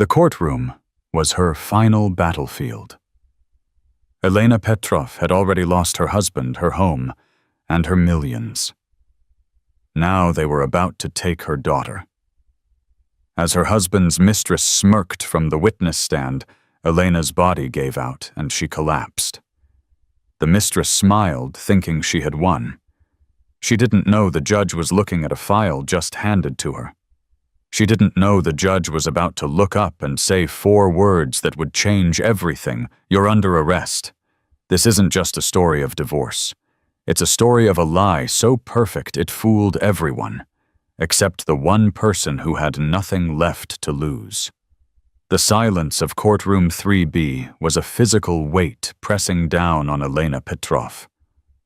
The courtroom was her final battlefield. Elena Petrov had already lost her husband, her home, and her millions. Now they were about to take her daughter. As her husband's mistress smirked from the witness stand, Elena's body gave out and she collapsed. The mistress smiled, thinking she had won. She didn't know the judge was looking at a file just handed to her. She didn't know the judge was about to look up and say 4 words that would change everything. You're under arrest. This isn't just a story of divorce. It's a story of a lie so perfect it fooled everyone, except the one person who had nothing left to lose. The silence of courtroom 3B was a physical weight pressing down on Elena Petrov.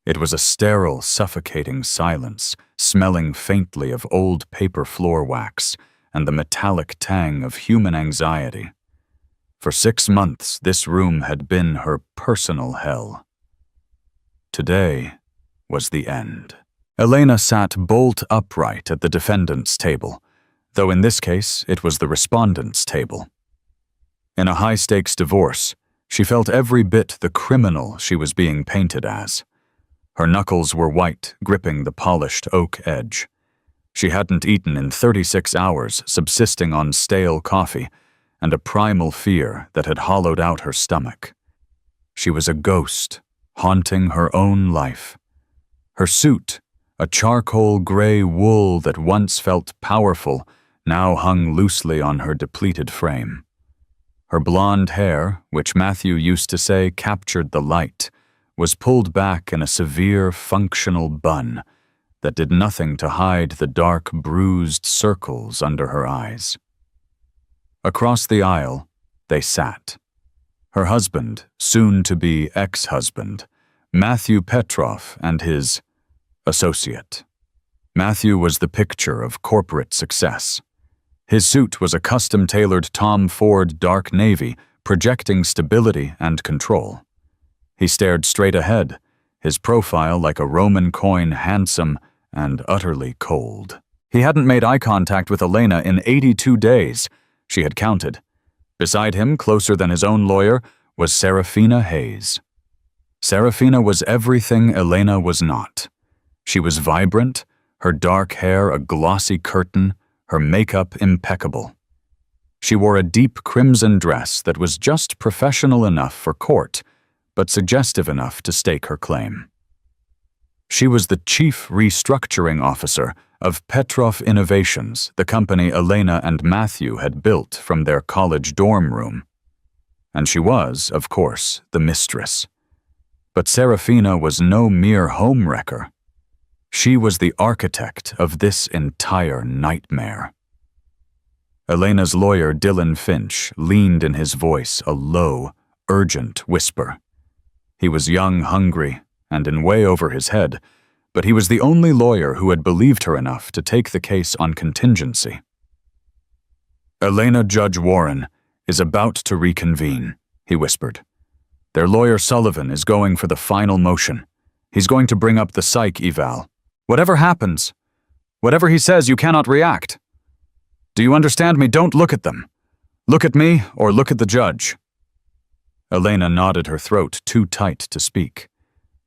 It was a sterile, suffocating silence, smelling faintly of old paper floor wax and the metallic tang of human anxiety. For 6 months, this room had been her personal hell. Today was the end. Elena sat bolt upright at the defendant's table, though in this case it was the respondent's table. In a high-stakes divorce, she felt every bit the criminal she was being painted as. Her knuckles were white, gripping the polished oak edge. She hadn't eaten in 36 hours, subsisting on stale coffee, and a primal fear that had hollowed out her stomach. She was a ghost, haunting her own life. Her suit, a charcoal gray wool that once felt powerful, now hung loosely on her depleted frame. Her blonde hair, which Matthew used to say captured the light, was pulled back in a severe, functional bun that did nothing to hide the dark, bruised circles under her eyes. Across the aisle, they sat. Her husband, soon-to-be ex-husband, Matthew Petrov, and his associate. Matthew was the picture of corporate success. His suit was a custom-tailored Tom Ford dark navy, projecting stability and control. He stared straight ahead, his profile like a Roman coin, handsome and utterly cold. He hadn't made eye contact with Elena in 82 days, she had counted. Beside him, closer than his own lawyer, was Serafina Hayes. Serafina was everything Elena was not. She was vibrant, her dark hair a glossy curtain, her makeup impeccable. She wore a deep crimson dress that was just professional enough for court, but suggestive enough to stake her claim. She was the chief restructuring officer of Petrov Innovations, the company Elena and Matthew had built from their college dorm room. And she was, of course, the mistress. But Serafina was no mere homewrecker. She was the architect of this entire nightmare. Elena's lawyer, Dylan Finch, leaned in his voice a low, urgent whisper. He was young, hungry, and in way over his head, but he was the only lawyer who had believed her enough to take the case on contingency. Elena Judge Warren is about to reconvene, he whispered. Their lawyer Sullivan is going for the final motion. He's going to bring up the psych eval. Whatever happens, whatever he says, you cannot react. Do you understand me? Don't look at them. Look at me or look at the judge. Elena nodded, her throat too tight to speak.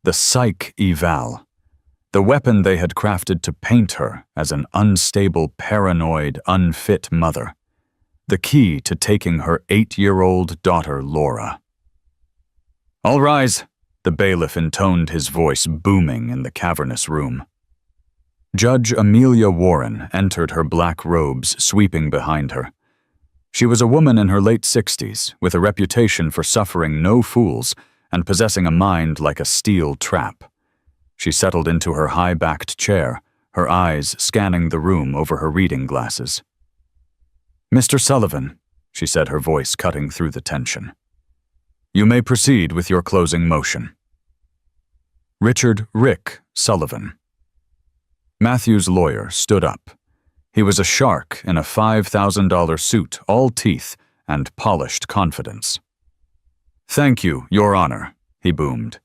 The psych eval. The weapon they had crafted to paint her as an unstable, paranoid, unfit mother. The key to taking her 8-year-old daughter, Laura. All rise, the bailiff intoned, his voice booming in the cavernous room. Judge Amelia Warren entered, her black robes sweeping behind her. She was a woman in her late 60s, with a reputation for suffering no fools and possessing a mind like a steel trap. She settled into her high-backed chair, her eyes scanning the room over her reading glasses. Mr. Sullivan, she said, her voice cutting through the tension. You may proceed with your closing motion. Richard Rick Sullivan. Matthew's lawyer stood up. He was a shark in a $5,000 suit, all teeth and polished confidence. Thank you, Your Honor, he boomed.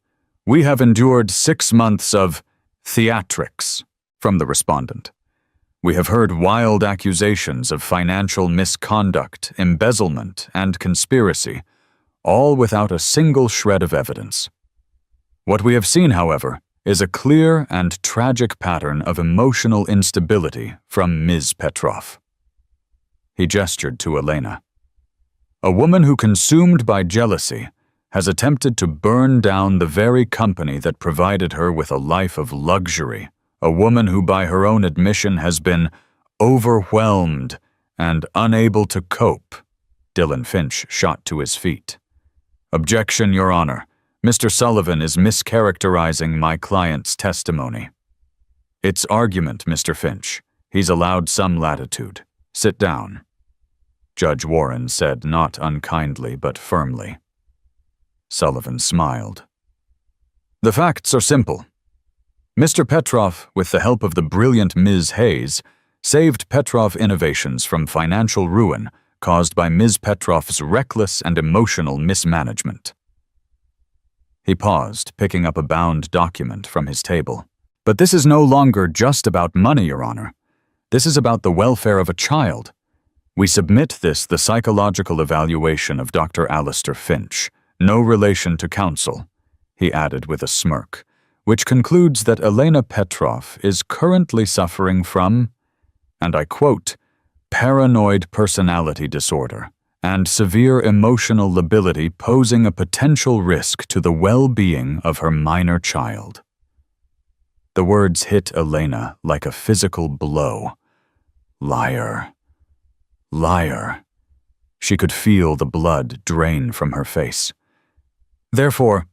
We have endured 6 months of theatrics from the respondent. We have heard wild accusations of financial misconduct, embezzlement, and conspiracy, all without a single shred of evidence. What we have seen, however, is a clear and tragic pattern of emotional instability from Ms. Petrov. He gestured to Elena. A woman who, consumed by jealousy, has attempted to burn down the very company that provided her with a life of luxury, a woman who, by her own admission, has been overwhelmed and unable to cope. Dylan Finch shot to his feet. Objection, Your Honor. Mr. Sullivan is mischaracterizing my client's testimony. It's argument, Mr. Finch. He's allowed some latitude. Sit down. Judge Warren said, not unkindly but firmly. Sullivan smiled. The facts are simple. Mr. Petrov, with the help of the brilliant Ms. Hayes, saved Petrov Innovations from financial ruin caused by Ms. Petrov's reckless and emotional mismanagement. He paused, picking up a bound document from his table. But this is no longer just about money, Your Honor. This is about the welfare of a child. We submit this the psychological evaluation of Dr. Alistair Finch, no relation to counsel, he added with a smirk, which concludes that Elena Petrov is currently suffering from, and I quote, paranoid personality disorder and severe emotional lability posing a potential risk to the well-being of her minor child. The words hit Elena like a physical blow. Liar. Liar. She could feel the blood drain from her face. Therefore,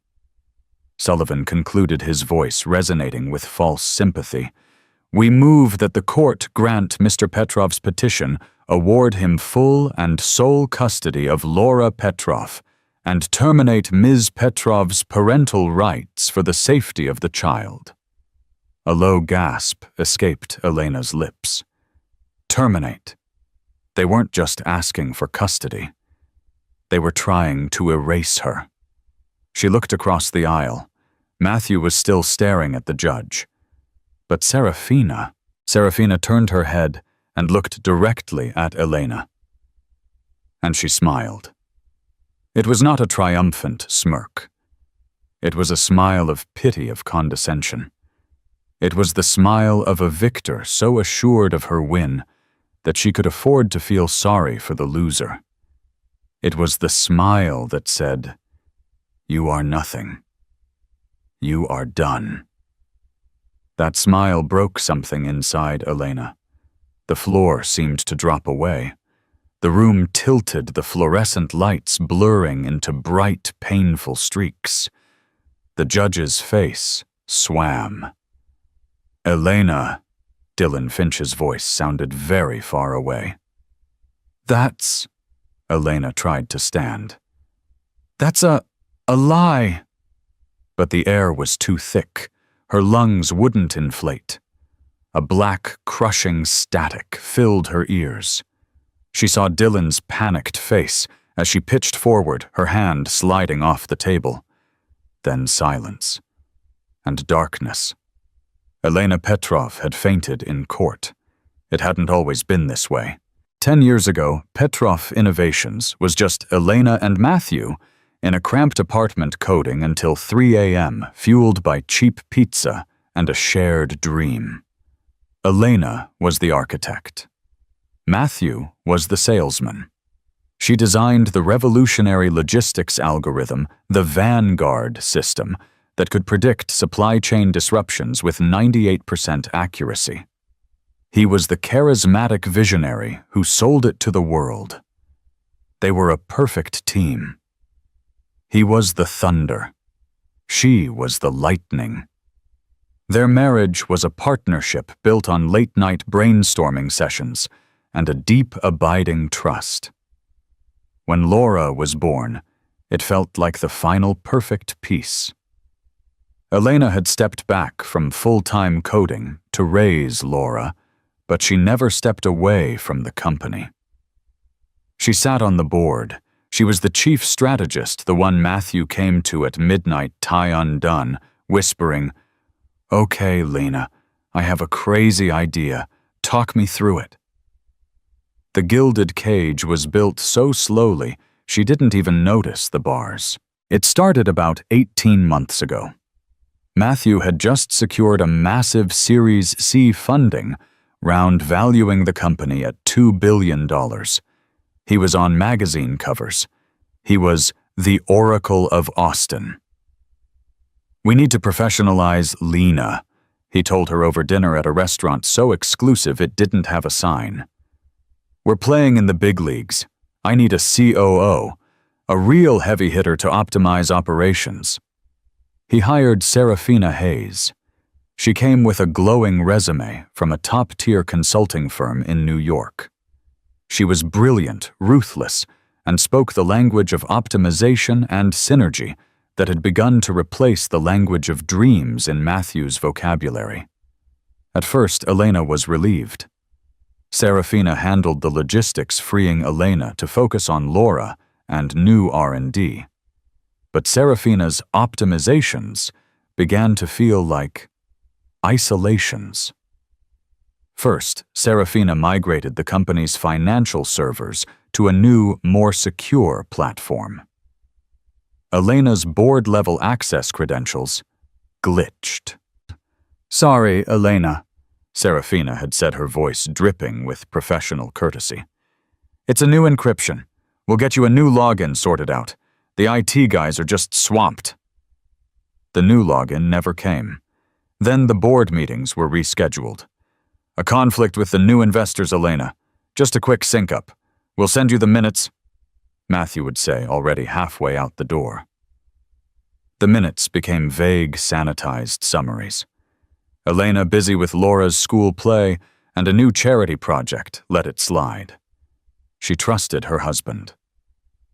Sullivan concluded, his voice resonating with false sympathy, we move that the court grant Mr. Petrov's petition, award him full and sole custody of Laura Petrov, and terminate Ms. Petrov's parental rights for the safety of the child. A low gasp escaped Elena's lips. Terminate. They weren't just asking for custody. They were trying to erase her. She looked across the aisle. Matthew was still staring at the judge. But Serafina turned her head and looked directly at Elena. And she smiled. It was not a triumphant smirk. It was a smile of pity, of condescension. It was the smile of a victor so assured of her win that she could afford to feel sorry for the loser. It was the smile that said, "You are nothing. You are done." That smile broke something inside Elena. The floor seemed to drop away. The room tilted, the fluorescent lights blurring into bright, painful streaks. The judge's face swam. Elena, Dylan Finch's voice sounded very far away. That's... Elena tried to stand. That's a lie. But the air was too thick. Her lungs wouldn't inflate. A black, crushing static filled her ears. She saw Dylan's panicked face as she pitched forward, her hand sliding off the table. Then silence. And darkness. Elena Petrov had fainted in court. It hadn't always been this way. 10 years ago, Petrov Innovations was just Elena and Matthew in a cramped apartment coding until 3 a.m., fueled by cheap pizza and a shared dream. Elena was the architect. Matthew was the salesman. She designed the revolutionary logistics algorithm, the Vanguard system, that could predict supply chain disruptions with 98% accuracy. He was the charismatic visionary who sold it to the world. They were a perfect team. He was the thunder. She was the lightning. Their marriage was a partnership built on late-night brainstorming sessions and a deep, abiding trust. When Laura was born, it felt like the final perfect piece. Elena had stepped back from full-time coding to raise Laura, but she never stepped away from the company. She sat on the board. She was the chief strategist, the one Matthew came to at midnight, tie undone, whispering, "Okay, Lena, I have a crazy idea, Talk me through it." The gilded cage was built so slowly she didn't even notice the bars. It started about 18 months ago. Matthew had just secured a massive Series C funding round valuing the company at $2 billion. He was on magazine covers. He was the Oracle of Austin. "We need to professionalize Lena," he told her over dinner at a restaurant so exclusive it didn't have a sign. "We're playing in the big leagues. I need a COO, a real heavy hitter to optimize operations." He hired Serafina Hayes. She came with a glowing resume from a top-tier consulting firm in New York. She was brilliant, ruthless, and spoke the language of optimization and synergy that had begun to replace the language of dreams in Matthew's vocabulary. At first, Elena was relieved. Serafina handled the logistics, freeing Elena to focus on Laura and new R&D. But Serafina's optimizations began to feel like isolations. First, Serafina migrated the company's financial servers to a new, more secure platform. Elena's board-level access credentials glitched. "Sorry, Elena," Serafina had said, her voice dripping with professional courtesy. "It's a new encryption. We'll get you a new login sorted out. The IT guys are just swamped." The new login never came. Then the board meetings were rescheduled. "A conflict with the new investors, Elena. Just a quick sync-up. We'll send you the minutes," Matthew would say, already halfway out the door. The minutes became vague, sanitized summaries. Elena, busy with Laura's school play and a new charity project, let it slide. She trusted her husband.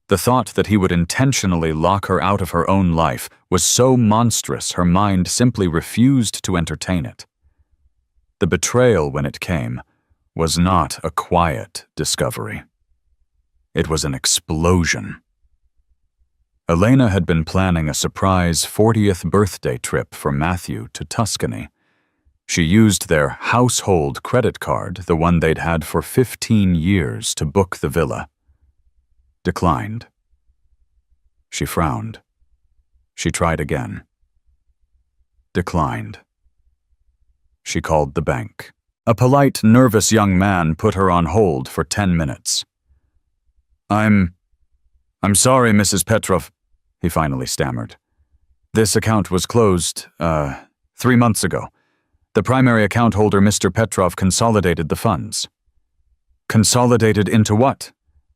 The thought that he would intentionally lock her out of her own life was so monstrous her mind simply refused to entertain it. The betrayal, when it came, was not a quiet discovery. It was an explosion. Elena had been planning a surprise 40th birthday trip for Matthew to Tuscany. She used their household credit card, the one they'd had for 15 years, to book the villa. Declined. She frowned. She tried again. Declined. She called the bank. A polite, nervous young man put her on hold for 10 minutes. I'm sorry, Mrs. Petrov," he finally stammered. "This account was closed, 3 months ago. The primary account holder, Mr. Petrov, consolidated the funds." "Consolidated into what?"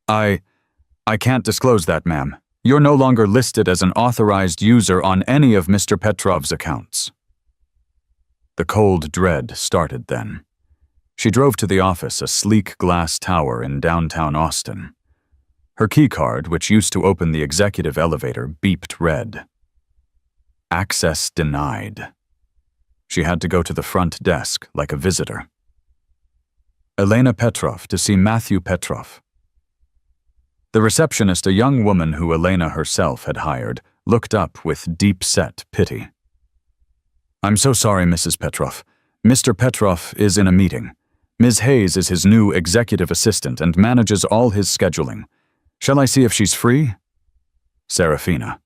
I can't disclose that, ma'am. You're no longer listed as an authorized user on any of Mr. Petrov's accounts." The cold dread started then. She drove to the office, a sleek glass tower in downtown Austin. Her keycard, which used to open the executive elevator, beeped red. Access denied. She had to go to the front desk like a visitor. "Elena Petrov, to see Matthew Petrov." The receptionist, a young woman who Elena herself had hired, looked up with deep-set pity. "I'm so sorry, Mrs. Petrov. Mr. Petrov is in a meeting. Ms. Hayes is his new executive assistant and manages all his scheduling. Shall I see if she's free?" Serafina.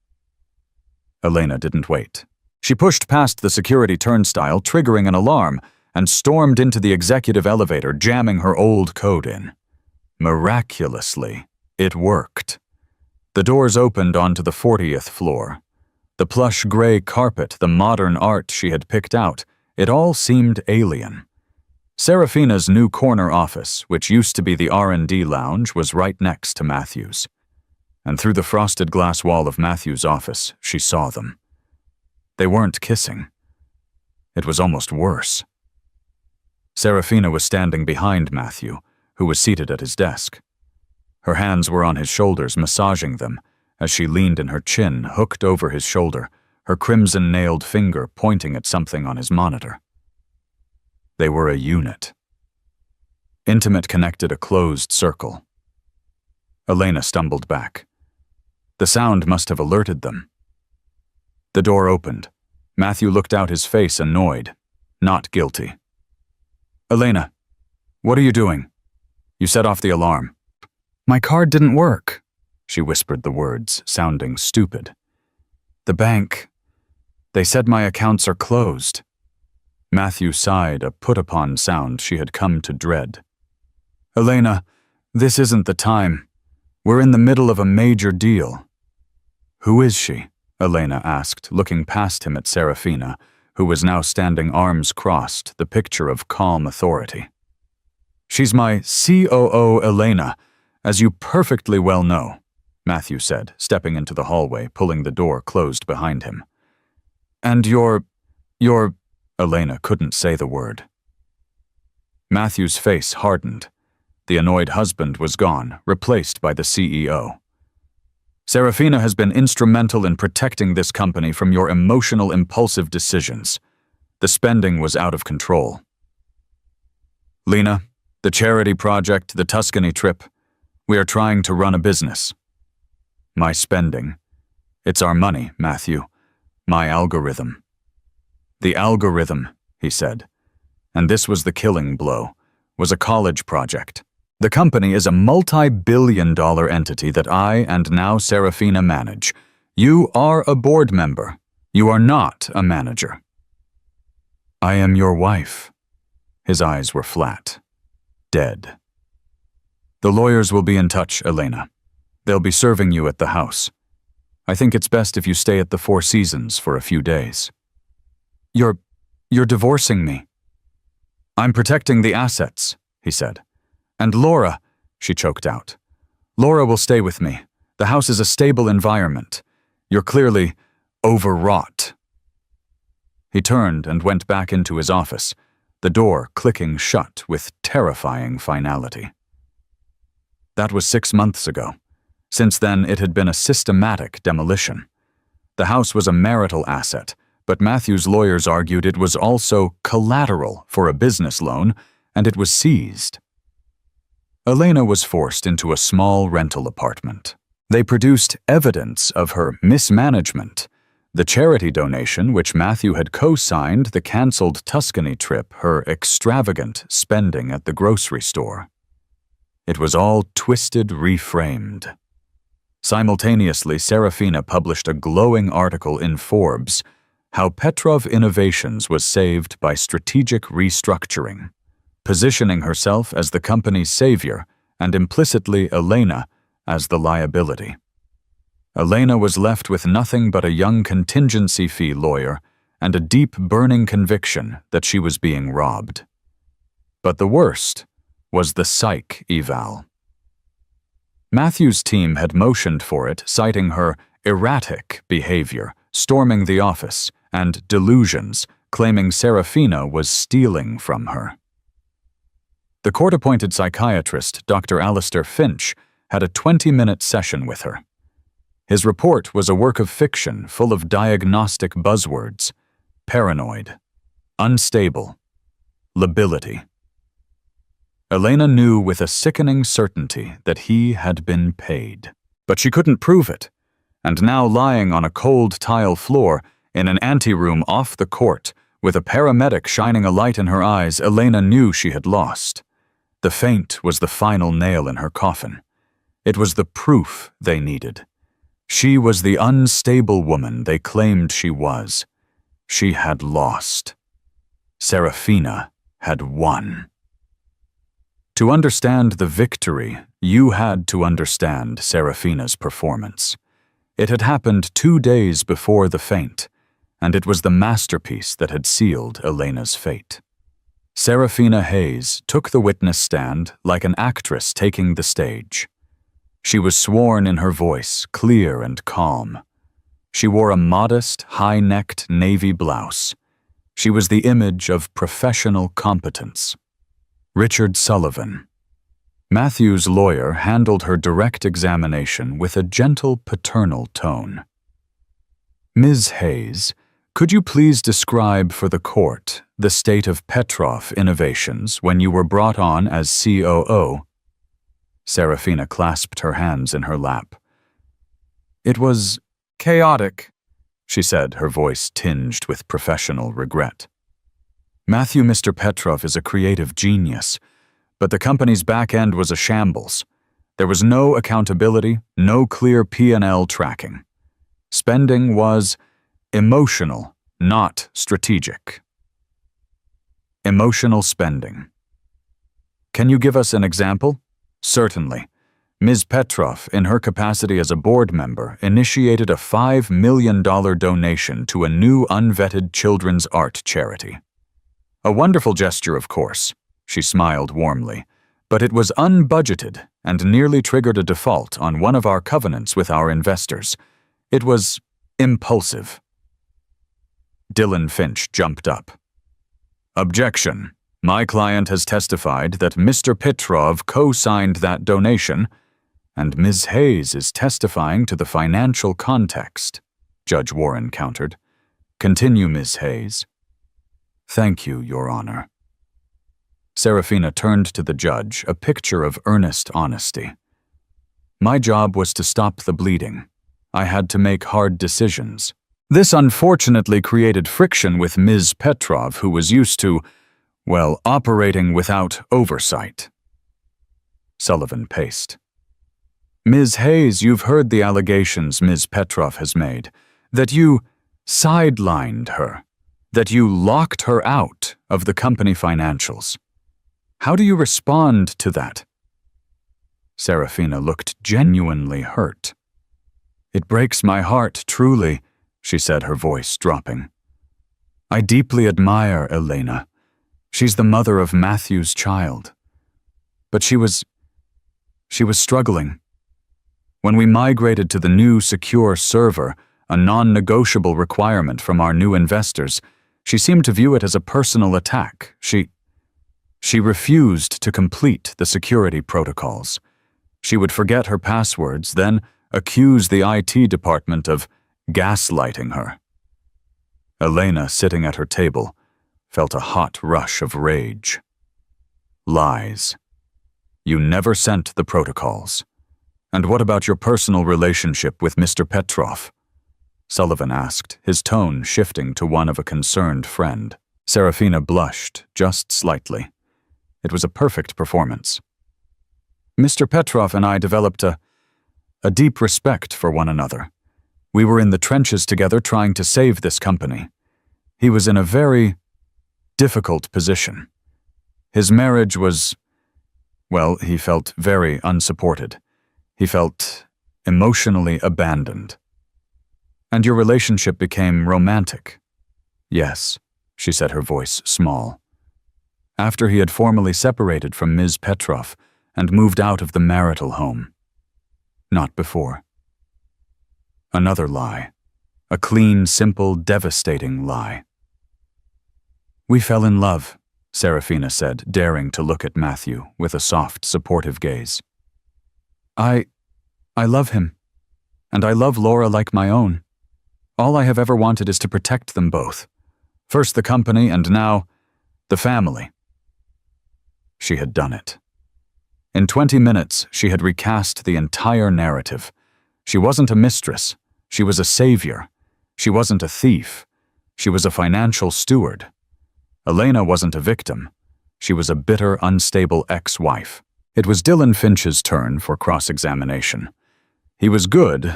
Elena didn't wait. She pushed past the security turnstile, triggering an alarm, and stormed into the executive elevator, jamming her old code in. Miraculously, it worked. The doors opened onto the 40th floor. The plush gray carpet, the modern art she had picked out, it all seemed alien. Serafina's new corner office, which used to be the R&D lounge, was right next to Matthew's. And through the frosted glass wall of Matthew's office, she saw them. They weren't kissing. It was almost worse. Serafina was standing behind Matthew, who was seated at his desk. Her hands were on his shoulders, massaging them, as she leaned in her chin, hooked over his shoulder, her crimson-nailed finger pointing at something on his monitor. They were a unit. Intimate, connected, a closed circle. Elena stumbled back. The sound must have alerted them. The door opened. Matthew looked out, his face annoyed, not guilty. "Elena, What are you doing? You set off the alarm. My card didn't work, she whispered the words, sounding stupid. The bank. They said my accounts are closed. Matthew sighed, a put-upon sound she had come to dread. Elena, this isn't the time. We're in the middle of a major deal. Who is she? Elena asked, looking past him at Serafina, who was now standing arms crossed, the picture of calm authority. She's my COO, Elena, as you perfectly well know, Matthew said, stepping into the hallway, pulling the door closed behind him. And you're... Elena couldn't say the word. Matthew's face hardened. The annoyed husband was gone, replaced by the CEO. Serafina has been instrumental in protecting this company from your emotional, impulsive decisions. The spending was out of control. Lena, the charity project, the Tuscany trip, we are trying to run a business. My spending. It's our money, Matthew. My algorithm. The algorithm, he said, and this was the killing blow, was a college project. The company is a multi-billion-dollar entity that I and now Serafina manage. You are a board member. You are not a manager. I am your wife. His eyes were flat. Dead. The lawyers will be in touch, Elena. They'll be serving you at the house. I think it's best if you stay at the Four Seasons for a few days. You're divorcing me. I'm protecting the assets, he said. And Laura, she choked out. Laura will stay with me. The house is a stable environment. You're clearly overwrought. He turned and went back into his office, the door clicking shut with terrifying finality. That was 6 months ago. Since then, it had been a systematic demolition. The house was a marital asset, but Matthew's lawyers argued it was also collateral for a business loan, and it was seized. Elena was forced into a small rental apartment. They produced evidence of her mismanagement, the charity donation which Matthew had co-signed, the cancelled Tuscany trip, her extravagant spending at the grocery store. It was all twisted, reframed. Simultaneously, Serafina published a glowing article in Forbes, How Petrov Innovations was saved by strategic restructuring, positioning herself as the company's savior and implicitly Elena as the liability. Elena was left with nothing but a young contingency fee lawyer and a deep burning conviction that she was being robbed. But the worst was the psych eval. Matthew's team had motioned for it, citing her erratic behavior, storming the office, and delusions, claiming Serafina was stealing from her. The court-appointed psychiatrist, Dr. Alistair Finch, had a 20-minute session with her. His report was a work of fiction full of diagnostic buzzwords: paranoid, unstable, lability. Elena knew with a sickening certainty that he had been paid. But she couldn't prove it, and now lying on a cold tile floor in an anteroom off the court, with a paramedic shining a light in her eyes, Elena knew she had lost. The faint was the final nail in her coffin. It was the proof they needed. She was the unstable woman they claimed she was. She had lost. Serafina had won. To understand the victory, you had to understand Serafina's performance. It had happened 2 days before the feint, and it was the masterpiece that had sealed Elena's fate. Serafina Hayes took the witness stand like an actress taking the stage. She was sworn in her voice, clear and calm. She wore a modest, high-necked navy blouse. She was the image of professional competence. Richard Sullivan. Matthew's lawyer handled her direct examination with a gentle paternal tone. Ms. Hayes, could you please describe for the court the state of Petrov Innovations when you were brought on as COO? Serafina clasped her hands in her lap. It was chaotic, she said, her voice tinged with professional regret. Mr. Petrov is a creative genius, But the company's back end was a shambles. There was no accountability, no clear P&L tracking. Spending was emotional, not strategic. Emotional spending. Can you give us an example? Certainly. Ms. Petrov, in her capacity as a board member, initiated a $5 million donation to a new unvetted children's art charity. A wonderful gesture, of course. She smiled warmly. But it was unbudgeted and nearly triggered a default on one of our covenants with our investors. It was impulsive. Dylan Finch jumped up. Objection. My client has testified that Mr. Petrov co-signed that donation, and Ms. Hayes is testifying to the financial context, Judge Warren countered. Continue, Ms. Hayes. Thank you, Your Honor. Serafina turned to the judge, a picture of earnest honesty. My job was to stop the bleeding. I had to make hard decisions. This unfortunately created friction with Ms. Petrov, who was used to, well, operating without oversight. Sullivan paced. Ms. Hayes, you've heard the allegations Ms. Petrov has made, that you sidelined her, that you locked her out of the company financials. How do you respond to that? Serafina looked genuinely hurt. It breaks my heart, truly, she said, her voice dropping. I deeply admire Elena. She's the mother of Matthew's child. But she was struggling. When we migrated to the new secure server, a non-negotiable requirement from our new investors, she seemed to view it as a personal attack. She refused to complete the security protocols. She would forget her passwords, then accuse the IT department of gaslighting her. Elena, sitting at her table, felt a hot rush of rage. Lies. You never sent the protocols. And what about your personal relationship with Mr. Petrov? Sullivan asked, his tone shifting to one of a concerned friend. Serafina blushed, just slightly. It was a perfect performance. Mr. Petrov and I developed a deep respect for one another. We were in the trenches together trying to save this company. He was in a very difficult position. His marriage was, well, he felt very unsupported. He felt emotionally abandoned. And your relationship became romantic. Yes, she said, her voice small. After he had formally separated from Ms. Petrov and moved out of the marital home. Not before. Another lie. A clean, simple, devastating lie. We fell in love, Serafina said, daring to look at Matthew with a soft, supportive gaze. I love him, and I love Laura like my own. All I have ever wanted is to protect them both. First the company, and now the family. She had done it. In 20 minutes, she had recast the entire narrative. She wasn't a mistress. She was a savior. She wasn't a thief. She was a financial steward. Elena wasn't a victim. She was a bitter, unstable ex-wife. It was Dylan Finch's turn for cross-examination. He was good,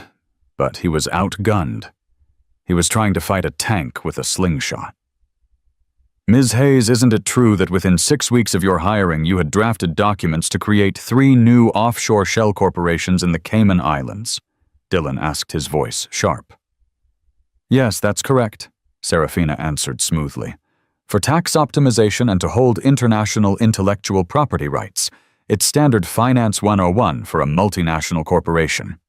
but he was outgunned. He was trying to fight a tank with a slingshot. Ms. Hayes, isn't it true that within 6 weeks of your hiring you had drafted documents to create 3 new offshore shell corporations in the Cayman Islands? Dylan asked, his voice sharp. Yes, that's correct, Serafina answered smoothly. For tax optimization and to hold international intellectual property rights. It's standard Finance 101 for a multinational corporation.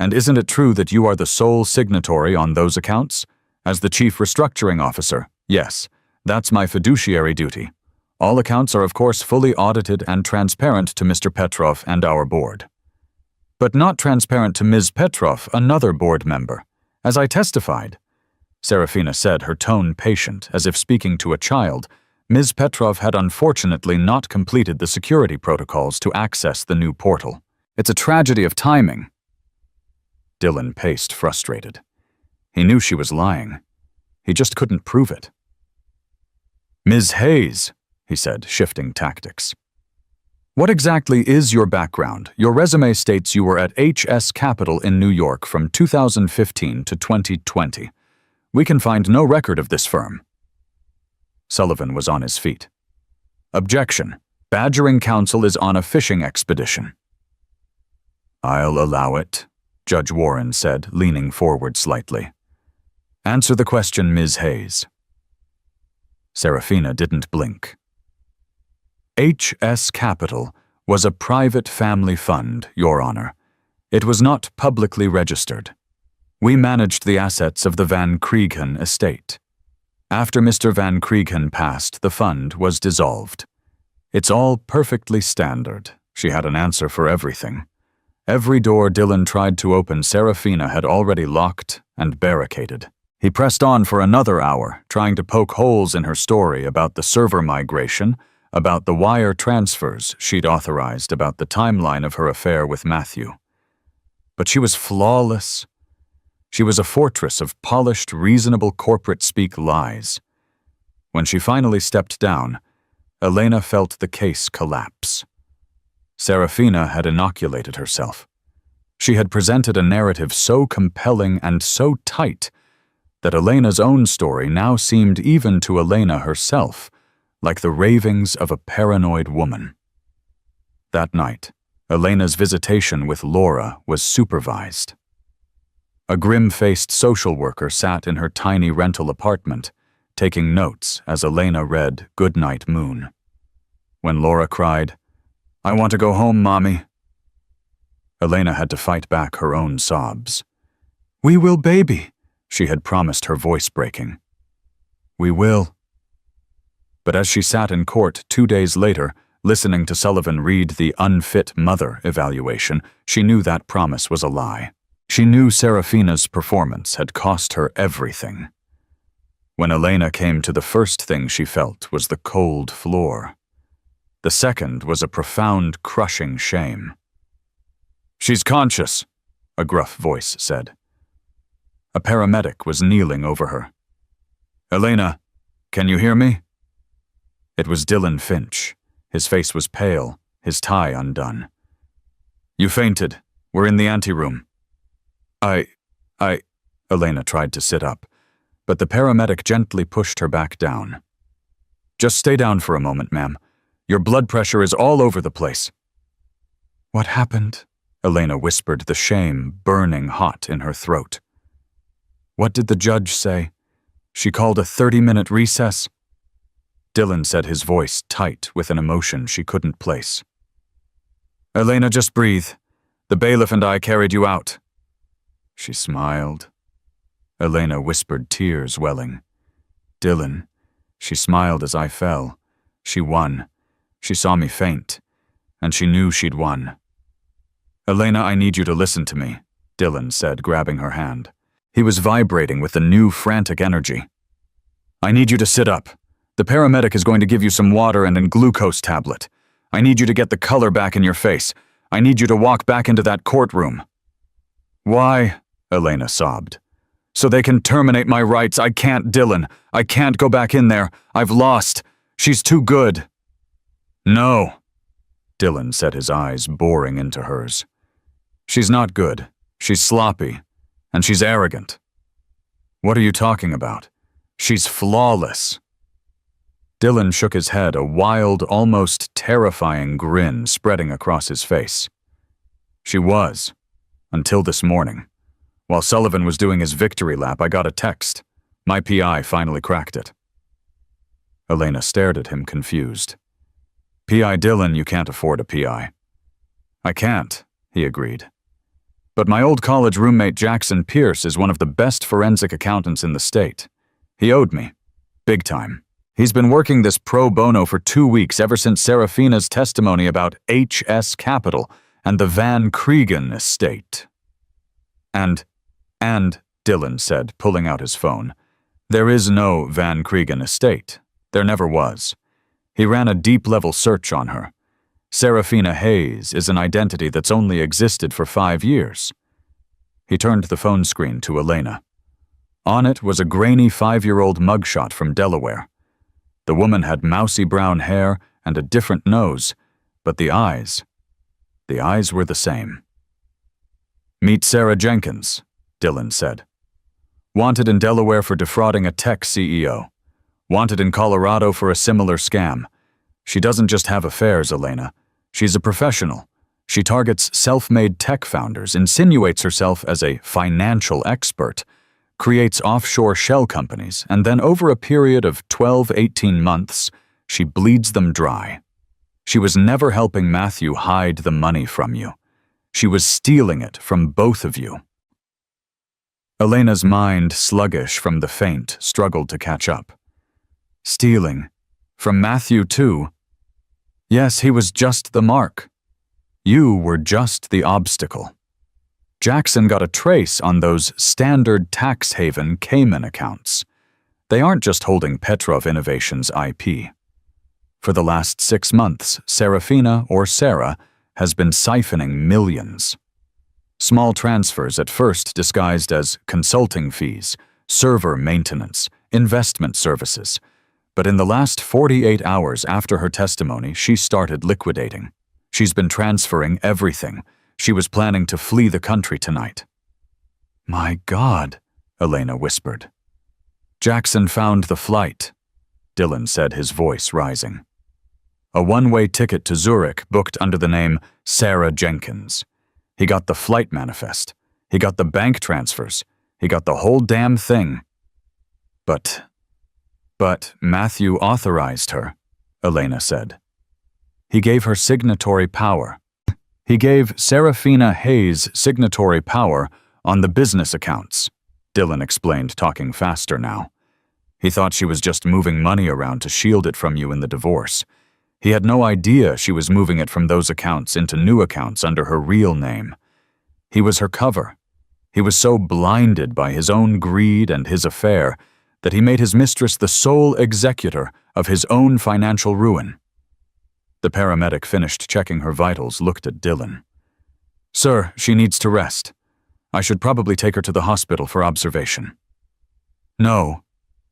And isn't it true that you are the sole signatory on those accounts? As the Chief Restructuring Officer, yes, that's my fiduciary duty. All accounts are of course fully audited and transparent to Mr. Petrov and our board. But not transparent to Ms. Petrov, another board member. As I testified, Serafina said, her tone patient, as if speaking to a child, Ms. Petrov had unfortunately not completed the security protocols to access the new portal. It's a tragedy of timing. Dylan paced, frustrated. He knew she was lying. He just couldn't prove it. Ms. Hayes, he said, shifting tactics. What exactly is your background? Your resume states you were at HS Capital in New York from 2015 to 2020. We can find no record of this firm. Sullivan was on his feet. Objection. Badgering counsel is on a fishing expedition. I'll allow it, Judge Warren said, leaning forward slightly. Answer the question, Ms. Hayes. Serafina didn't blink. HS Capital was a private family fund, Your Honor. It was not publicly registered. We managed the assets of the Van Kriegen estate. After Mr. Van Kriegen passed, the fund was dissolved. It's all perfectly standard. She had an answer for everything. Every door Dylan tried to open, Serafina had already locked and barricaded. He pressed on for another hour, trying to poke holes in her story about the server migration, about the wire transfers she'd authorized, about the timeline of her affair with Matthew. But she was flawless. She was a fortress of polished, reasonable corporate-speak lies. When she finally stepped down, Elena felt the case collapse. Serafina had inoculated herself. She had presented a narrative so compelling and so tight that Elena's own story now seemed, even to Elena herself, like the ravings of a paranoid woman. That night, Elena's visitation with Laura was supervised. A grim-faced social worker sat in her tiny rental apartment, taking notes as Elena read Goodnight Moon. When Laura cried, "I want to go home, Mommy," Elena had to fight back her own sobs. "We will, baby," she had promised, her voice breaking. "We will." But as she sat in court 2 days later, listening to Sullivan read the unfit mother evaluation, she knew that promise was a lie. She knew Serafina's performance had cost her everything. When Elena came to, the first thing she felt was the cold floor. The second was a profound, crushing shame. "She's conscious," a gruff voice said. A paramedic was kneeling over her. "Elena, can you hear me?" It was Dylan Finch. His face was pale, his tie undone. "You fainted. We're in the anteroom." Elena tried to sit up, but the paramedic gently pushed her back down. "Just stay down for a moment, ma'am. Your blood pressure is all over the place." "What happened?" Elena whispered, the shame burning hot in her throat. "What did the judge say? She called a 30-minute recess?" Dylan said, his voice tight with an emotion she couldn't place. "Elena, just breathe. The bailiff and I carried you out." She smiled. Elena whispered, tears welling. "Dylan." She smiled as I fell. She won. She saw me faint, and she knew she'd won. "Elena, I need you to listen to me," Dylan said, grabbing her hand. He was vibrating with a new, frantic energy. "I need you to sit up. The paramedic is going to give you some water and a glucose tablet. I need you to get the color back in your face. I need you to walk back into that courtroom." "Why?" Elena sobbed. "So they can terminate my rights. I can't, Dylan. I can't go back in there. I've lost. She's too good." "No," Dylan said, his eyes boring into hers. "She's not good. She's sloppy. And she's arrogant." "What are you talking about? She's flawless." Dylan shook his head, a wild, almost terrifying grin spreading across his face. "She was, until this morning. While Sullivan was doing his victory lap, I got a text. My PI finally cracked it." Elena stared at him, confused. "PI Dylan, you can't afford a PI." "I can't," he agreed. "But my old college roommate Jackson Pierce is one of the best forensic accountants in the state. He owed me. Big time. He's been working this pro bono for 2 weeks, ever since Serafina's testimony about HS Capital and the Van Kriegen estate." And, Dylan said, pulling out his phone, "there is no Van Kriegen estate. There never was. He ran a deep-level search on her. Serafina Hayes is an identity that's only existed for 5 years." He turned the phone screen to Elena. On it was a grainy 5-year-old mugshot from Delaware. The woman had mousy brown hair and a different nose, But the eyes were the same. "Meet Sarah Jenkins," Dillon said. "Wanted in Delaware for defrauding a tech CEO. Wanted in Colorado for a similar scam. She doesn't just have affairs, Elena. She's a professional. She targets self-made tech founders, insinuates herself as a financial expert, creates offshore shell companies, and then over a period of 12-18 months, she bleeds them dry. She was never helping Matthew hide the money from you. She was stealing it from both of you." Elena's mind, sluggish from the faint, struggled to catch up. Stealing? From Matthew too? Yes, he was just the mark. You were just the obstacle. Jackson got a trace on those standard tax haven Cayman accounts. They aren't just holding Petrov Innovations' IP. For the last 6 months, Serafina, or Sarah, has been siphoning millions. Small transfers at first disguised as consulting fees, server maintenance, investment services. But in the last 48 hours after her testimony, she started liquidating. She's been transferring everything. She was planning to flee the country tonight. "My God," Elena whispered. "Jackson found the flight," Dillon said, his voice rising. "A one-way ticket to Zurich booked under the name Sarah Jenkins. He got the flight manifest. He got the bank transfers. He got the whole damn thing. But Matthew authorized her," Elena said. "He gave her signatory power. He gave Serafina Hayes signatory power on the business accounts," Dillon explained, talking faster now. "He thought she was just moving money around to shield it from you in the divorce. He had no idea she was moving it from those accounts into new accounts under her real name. He was her cover. He was so blinded by his own greed and his affair that he made his mistress the sole executor of his own financial ruin." The paramedic finished checking her vitals, looked at Dillon. "Sir, she needs to rest. I should probably take her to the hospital for observation." "No,"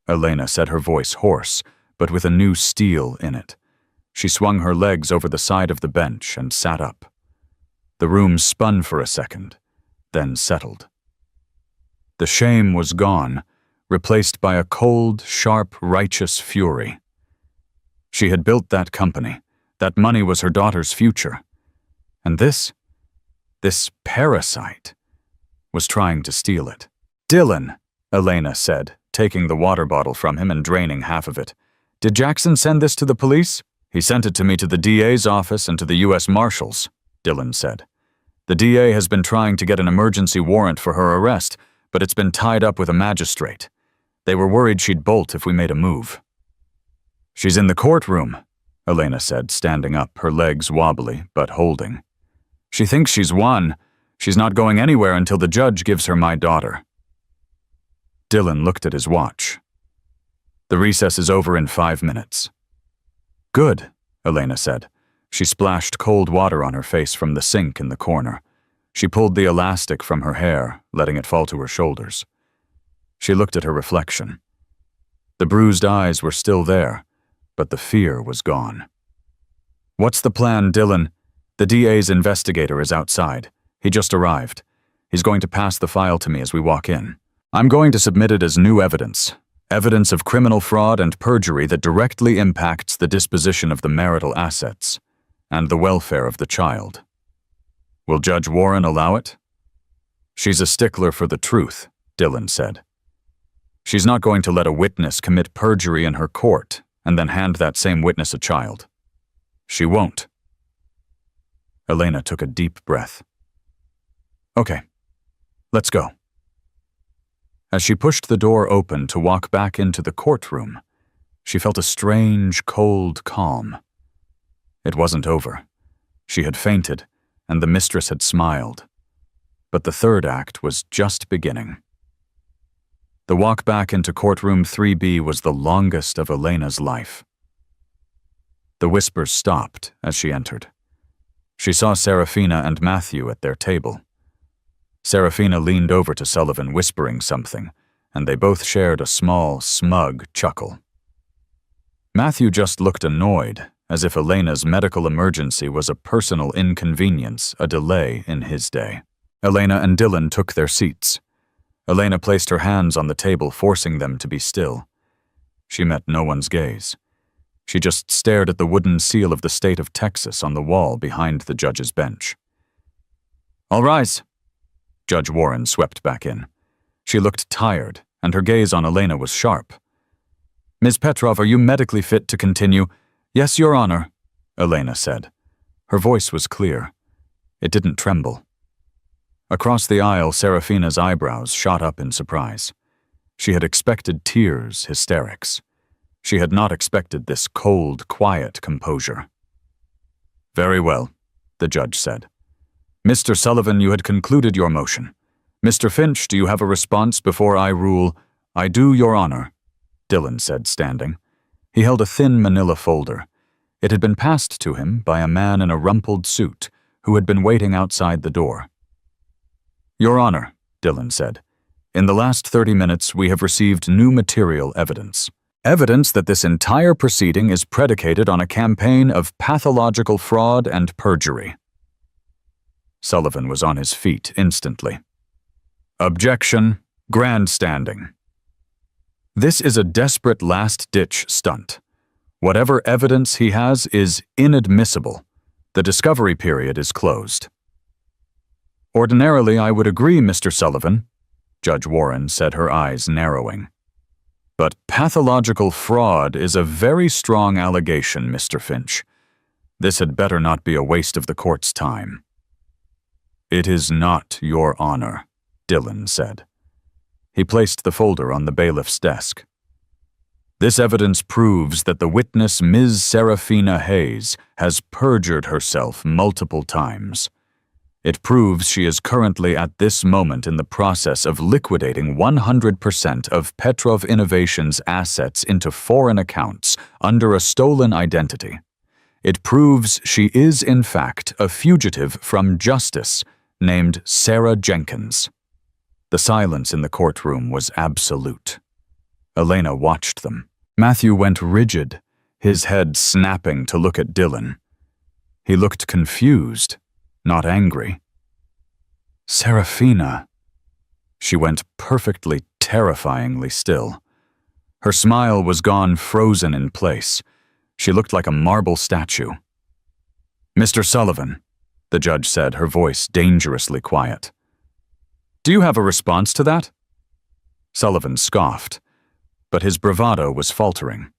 Elena said, her voice hoarse, but with a new steel in it. She swung her legs over the side of the bench and sat up. The room spun for a second, then settled. The shame was gone, replaced by a cold, sharp, righteous fury. She had built that company. That money was her daughter's future. And this parasite, was trying to steal it. "Dillon," Elena said, taking the water bottle from him and draining half of it. "Did Jackson send this to the police?" "He sent it to me to the DA's office and to the U.S. Marshals," Dillon said. "The DA has been trying to get an emergency warrant for her arrest, but it's been tied up with a magistrate. They were worried she'd bolt if we made a move." "She's in the courtroom," Elena said, standing up, her legs wobbly, but holding. "She thinks she's won. She's not going anywhere until the judge gives her my daughter." Dillon looked at his watch. "The recess is over in 5 minutes." "Good," Elena said. She splashed cold water on her face from the sink in the corner. She pulled the elastic from her hair, letting it fall to her shoulders. She looked at her reflection. The bruised eyes were still there, but the fear was gone. "What's the plan, Dillon? The DA's investigator is outside. He just arrived. He's going to pass the file to me as we walk in. I'm going to submit it as new evidence. Evidence of criminal fraud and perjury that directly impacts the disposition of the marital assets and the welfare of the child. Will Judge Warren allow it?" "She's a stickler for the truth," Dillon said. "She's not going to let a witness commit perjury in her court and then hand that same witness a child. She won't." Elena took a deep breath. "Okay, let's go." As she pushed the door open to walk back into the courtroom, she felt a strange, cold calm. It wasn't over. She had fainted, and the mistress had smiled. But the third act was just beginning. The walk back into courtroom 3B was the longest of Elena's life. The whispers stopped as she entered. She saw Serafina and Matthew at their table. Serafina leaned over to Sullivan, whispering something, and they both shared a small, smug chuckle. Matthew just looked annoyed, as if Elena's medical emergency was a personal inconvenience, a delay in his day. Elena and Dylan took their seats. Elena placed her hands on the table, forcing them to be still. She met no one's gaze. She just stared at the wooden seal of the state of Texas on the wall behind the judge's bench. "All rise." Judge Warren swept back in. She looked tired, and her gaze on Elena was sharp. "Ms. Petrov, are you medically fit to continue?" "Yes, Your Honor," Elena said. Her voice was clear. It didn't tremble. Across the aisle, Serafina's eyebrows shot up in surprise. She had expected tears, hysterics. She had not expected this cold, quiet composure. "Very well," the judge said. "Mr. Sullivan, you had concluded your motion. Mr. Finch, do you have a response before I rule?" "I do, Your Honor," Dylan said, standing. He held a thin manila folder. It had been passed to him by a man in a rumpled suit who had been waiting outside the door. "Your Honor," Dylan said, "in the last 30 minutes we have received new material evidence. Evidence that this entire proceeding is predicated on a campaign of pathological fraud and perjury." Sullivan was on his feet instantly. "Objection, grandstanding. This is a desperate last-ditch stunt. Whatever evidence he has is inadmissible. The discovery period is closed." "Ordinarily, I would agree, Mr. Sullivan," Judge Warren said, her eyes narrowing. "But pathological fraud is a very strong allegation, Mr. Finch. This had better not be a waste of the court's time." "It is not, Your Honor," Dylan said. He placed the folder on the bailiff's desk. "This evidence proves that the witness, Ms. Serafina Hayes, has perjured herself multiple times. It proves she is currently at this moment in the process of liquidating 100% of Petrov Innovations' assets into foreign accounts under a stolen identity. It proves she is, in fact, a fugitive from justice named Sarah Jenkins." The silence in the courtroom was absolute. Elena watched them. Matthew went rigid, his head snapping to look at Dylan. He looked confused, not angry. "Serafina." She went perfectly, terrifyingly still. Her smile was gone, frozen in place. She looked like a marble statue. "Mr. Sullivan," the judge said, her voice dangerously quiet. "Do you have a response to that?" Sullivan scoffed, but his bravado was faltering.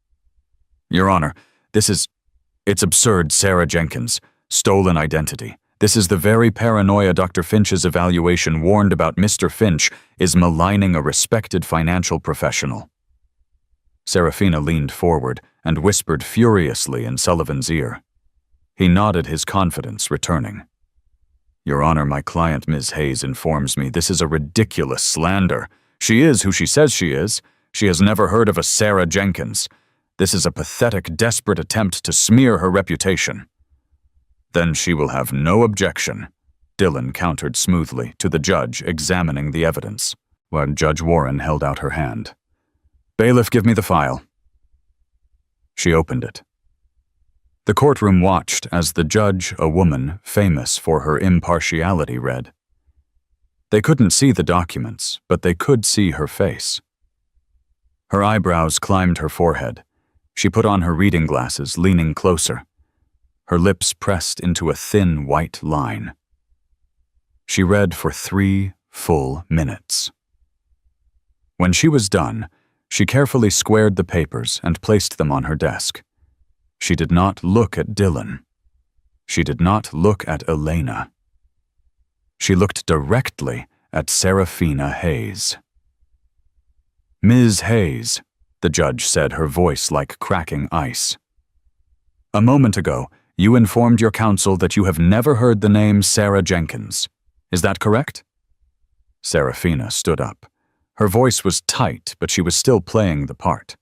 "Your Honor, it's absurd, Sarah Jenkins. Stolen identity. This is the very paranoia Dr. Finch's evaluation warned about. Mr. Finch is maligning a respected financial professional." Serafina leaned forward and whispered furiously in Sullivan's ear. He nodded, his confidence returning. "Your Honor, my client, Ms. Hayes, informs me this is a ridiculous slander. She is who she says she is. She has never heard of a Sarah Jenkins. This is a pathetic, desperate attempt to smear her reputation." "Then she will have no objection," Dylan countered smoothly to the judge examining the evidence, while Judge Warren held out her hand. "Bailiff, give me the file." She opened it. The courtroom watched as the judge, a woman famous for her impartiality, read. They couldn't see the documents, but they could see her face. Her eyebrows climbed her forehead. She put on her reading glasses, leaning closer. Her lips pressed into a thin white line. She read for 3 full minutes. When she was done, she carefully squared the papers and placed them on her desk. She did not look at Dylan. She did not look at Elena. She looked directly at Serafina Hayes. "Ms. Hayes," the judge said, her voice like cracking ice. "A moment ago, you informed your counsel that you have never heard the name Sarah Jenkins. Is that correct?" Serafina stood up. Her voice was tight, but she was still playing the part.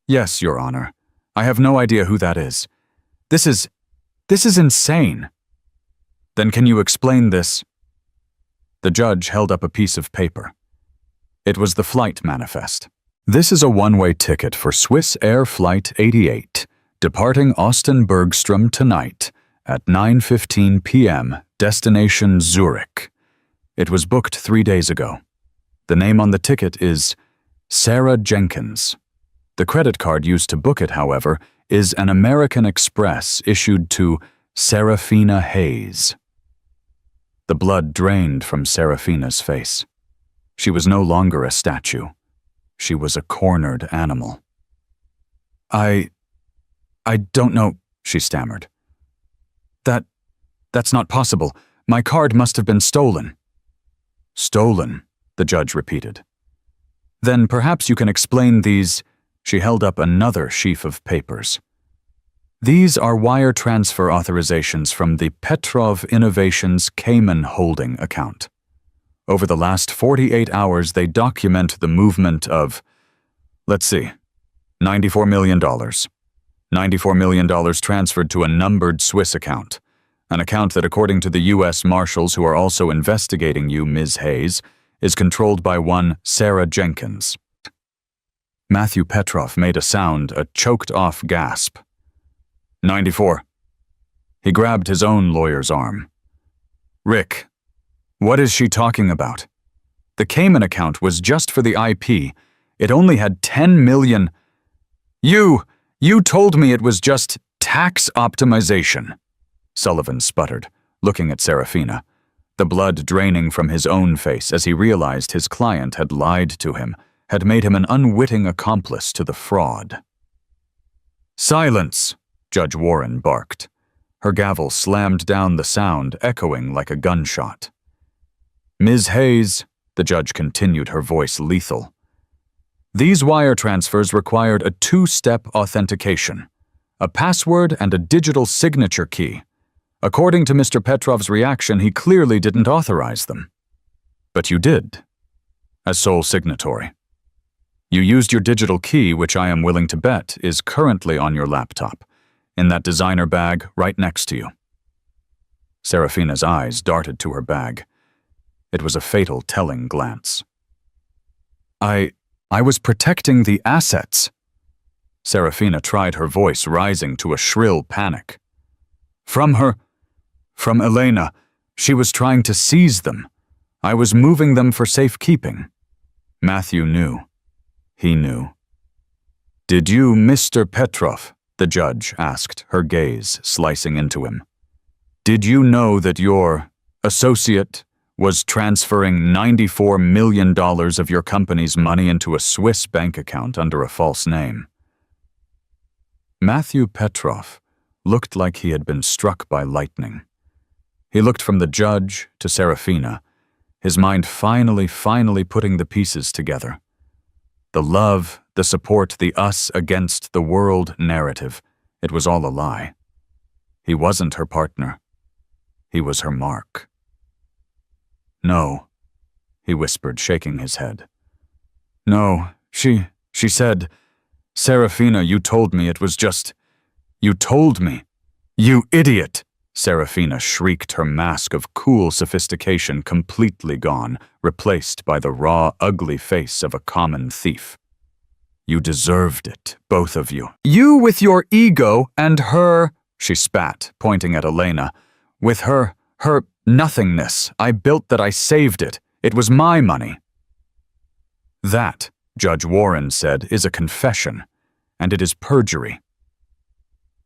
"Yes, Your Honor. I have no idea who that is. This is insane." "Then can you explain this?" The judge held up a piece of paper. It was the flight manifest. "This is a one-way ticket for Swiss Air Flight 88, Departing Austin Bergstrom tonight at 9:15 p.m., destination Zurich. It was booked 3 days ago. The name on the ticket is Sarah Jenkins. The credit card used to book it, however, is an American Express issued to Serafina Hayes. The blood drained from Serafina's face. She was no longer a statue. She was a cornered animal. I don't know, she stammered. That's not possible. My card must have been stolen. Stolen, the judge repeated. Then perhaps you can explain these. She held up another sheaf of papers. These are wire transfer authorizations from the Petrov Innovations Cayman Holding account. Over the last 48 hours, they document the movement of, let's see, $94 million. $94 million transferred to a numbered Swiss account, an account that, according to the U.S. Marshals who are also investigating you, Ms. Hayes, is controlled by one Sarah Jenkins. Matthew Petrov made a sound, a choked-off gasp. 94. He grabbed his own lawyer's arm. Rick, what is she talking about? The Cayman account was just for the IP. It only had 10 million. You told me it was just tax optimization, Sullivan sputtered, looking at Serafina, the blood draining from his own face as he realized his client had lied to him, had made him an unwitting accomplice to the fraud. Silence, Judge Warren barked. Her gavel slammed down, the sound echoing like a gunshot. Ms. Hayes, the judge continued, her voice lethal. These wire transfers required a two-step authentication, a password and a digital signature key. According to Mr. Petrov's reaction, he clearly didn't authorize them. But you did, as sole signatory. You used your digital key, which I am willing to bet is currently on your laptop, in that designer bag right next to you. Serafina's eyes darted to her bag. It was a fatal, telling glance. I was protecting the assets. Serafina tried, her voice rising to a shrill panic. From Elena. She was trying to seize them. I was moving them for safekeeping. Matthew knew. He knew. Did you, Mr. Petrov, the judge asked, her gaze slicing into him. Did you know that your associate was transferring $94 million of your company's money into a Swiss bank account under a false name? Matthew Petrov looked like he had been struck by lightning. He looked from the judge to Serafina, his mind finally putting the pieces together. The love, the support, the us against the world narrative, it was all a lie. He wasn't her partner. He was her mark. No, he whispered, shaking his head. No, she said, Serafina, you told me it was just... You told me. You idiot! Serafina shrieked, her mask of cool sophistication completely gone, replaced by the raw, ugly face of a common thief. You deserved it, both of you. You with your ego and her, she spat, pointing at Elena. With her nothingness. I built that, I saved it. It was my money. That, Judge Warren said, is a confession, and it is perjury.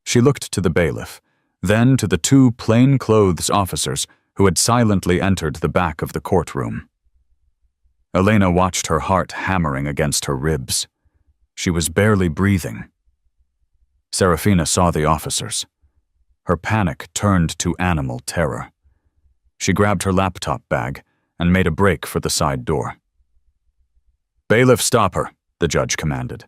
She looked to the bailiff, then to the two plainclothes officers who had silently entered the back of the courtroom. Elena watched, her heart hammering against her ribs. She was barely breathing. Serafina saw the officers. Her panic turned to animal terror. She grabbed her laptop bag and made a break for the side door. Bailiff, stop her, the judge commanded.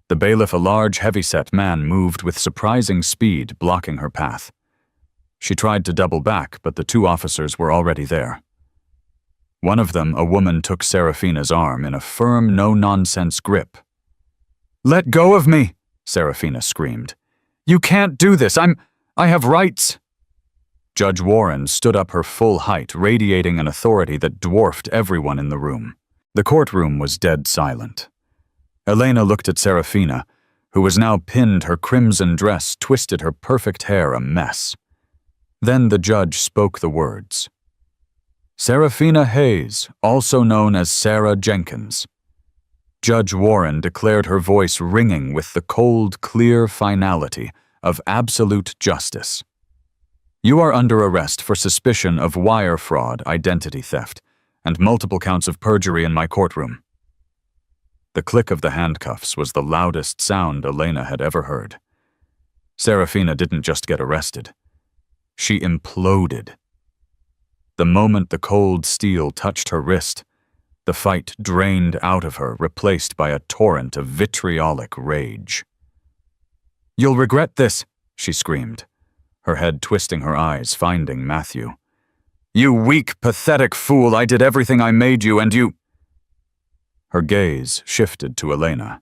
The bailiff, a large, heavy-set man, moved with surprising speed, blocking her path. She tried to double back, but the two officers were already there. One of them, a woman, took Serafina's arm in a firm, no-nonsense grip. Let go of me, Serafina screamed. You can't do this. I have rights. Judge Warren stood up, her full height, radiating an authority that dwarfed everyone in the room. The courtroom was dead silent. Elena looked at Serafina, who was now pinned, her crimson dress twisted, her perfect hair a mess. Then the judge spoke the words. Serafina Hayes, also known as Sarah Jenkins. Judge Warren declared, her voice ringing with the cold, clear finality of absolute justice. You are under arrest for suspicion of wire fraud, identity theft, and multiple counts of perjury in my courtroom. The click of the handcuffs was the loudest sound Elena had ever heard. Serafina didn't just get arrested. She imploded. The moment the cold steel touched her wrist, the fight drained out of her, replaced by a torrent of vitriolic rage. You'll regret this, she screamed, her head twisting, her eyes finding Matthew. You weak, pathetic fool, I did everything I made you, and you… Her gaze shifted to Elena.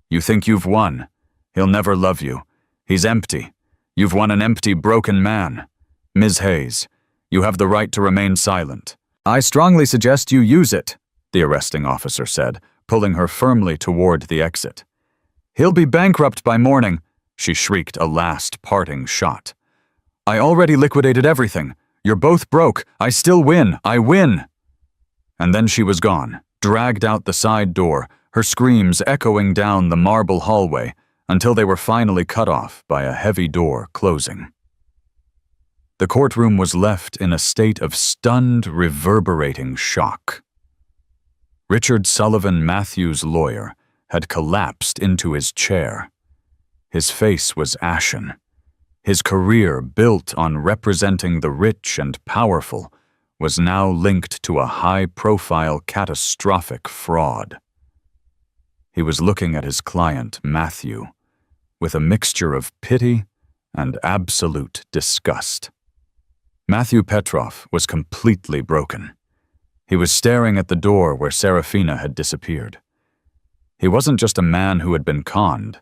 You think you've won. He'll never love you. He's empty. You've won an empty, broken man. Ms. Hayes, you have the right to remain silent. I strongly suggest you use it, the arresting officer said, pulling her firmly toward the exit. He'll be bankrupt by morning, she shrieked, a last parting shot. I already liquidated everything. You're both broke. I still win. I win. And then she was gone, dragged out the side door, her screams echoing down the marble hallway until they were finally cut off by a heavy door closing. The courtroom was left in a state of stunned, reverberating shock. Richard Sullivan, Matthew's lawyer, had collapsed into his chair. His face was ashen. His career, built on representing the rich and powerful, was now linked to a high-profile, catastrophic fraud. He was looking at his client, Matthew, with a mixture of pity and absolute disgust. Matthew Petrov was completely broken. He was staring at the door where Serafina had disappeared. He wasn't just a man who had been conned.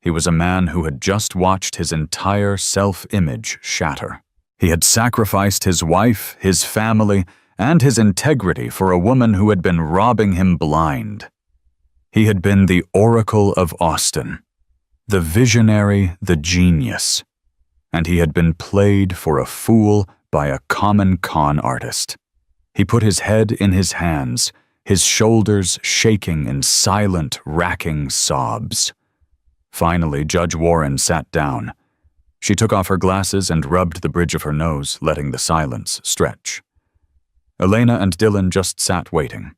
He was a man who had just watched his entire self-image shatter. He had sacrificed his wife, his family, and his integrity for a woman who had been robbing him blind. He had been the Oracle of Austin, the visionary, the genius, and he had been played for a fool by a common con artist. He put his head in his hands, his shoulders shaking in silent, racking sobs. Finally, Judge Warren sat down. She took off her glasses and rubbed the bridge of her nose, letting the silence stretch. Elena and Dylan just sat waiting.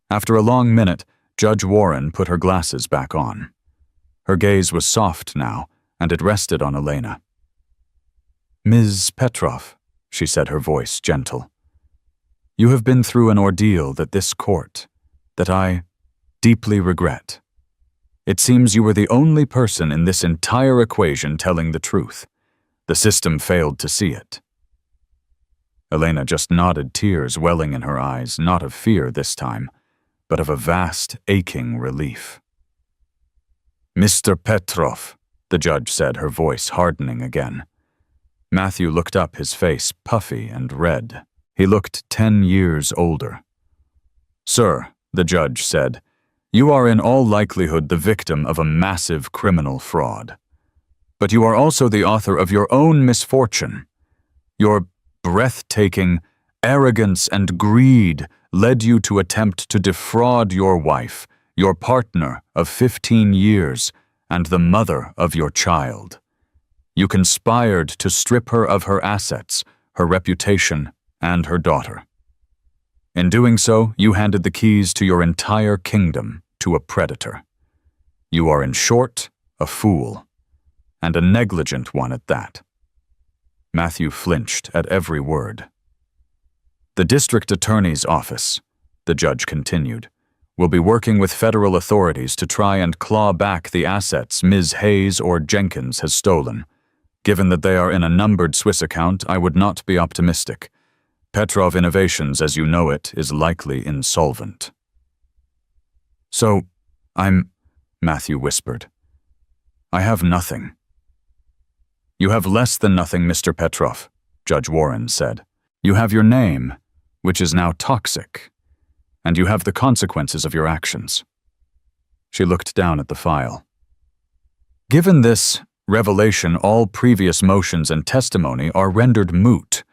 After a long minute, Judge Warren put her glasses back on. Her gaze was soft now, and it rested on Elena. Ms. Petrov, she said, her voice gentle. You have been through an ordeal that this court, that I deeply regret. It seems you were the only person in this entire equation telling the truth. The system failed to see it. Elena just nodded, tears welling in her eyes, not of fear this time, but of a vast, aching relief. Mr. Petrov, the judge said, her voice hardening again. Matthew looked up, his face puffy and red. He looked 10 years older. Sir, the judge said, you are in all likelihood the victim of a massive criminal fraud. But you are also the author of your own misfortune. Your breathtaking arrogance and greed led you to attempt to defraud your wife, your partner of 15 years, and the mother of your child. You conspired to strip her of her assets, her reputation, and her daughter. In doing so, you handed the keys to your entire kingdom to a predator. You are, in short, a fool, and a negligent one at that. Matthew flinched at every word. The district attorney's office, the judge continued, will be working with federal authorities to try and claw back the assets Ms. Hayes or Jenkins has stolen. Given that they are in a numbered Swiss account, I would not be optimistic. Petrov Innovations, as you know it, is likely insolvent. So, Matthew whispered. I have nothing. You have less than nothing, Mr. Petrov, Judge Warren said. You have your name, which is now toxic, and you have the consequences of your actions. She looked down at the file. Given this revelation, all previous motions and testimony are rendered moot.